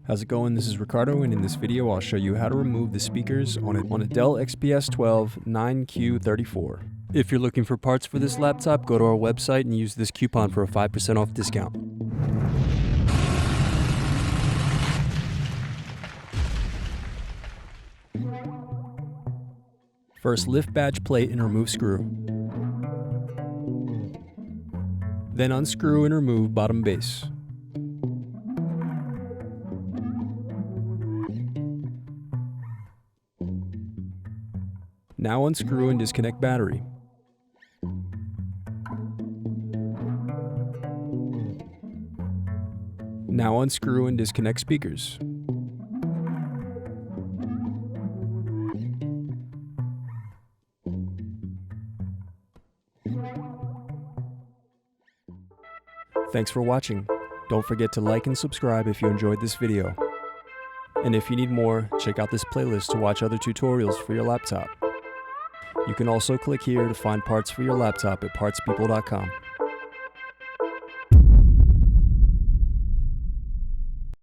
How's it going? This is Ricardo, and in this video I'll show you how to remove the speakers on a Dell XPS 12-9Q34. If you're looking for parts for this laptop, go to our website and use this coupon for a 5% off discount. First, lift badge plate and remove screw. Then unscrew and remove bottom base. Now unscrew and disconnect battery. Now unscrew and disconnect speakers. Thanks for watching. Don't forget to like and subscribe if you enjoyed this video. And if you need more, check out this playlist to watch other tutorials for your laptop. You can also click here to find parts for your laptop at partspeople.com.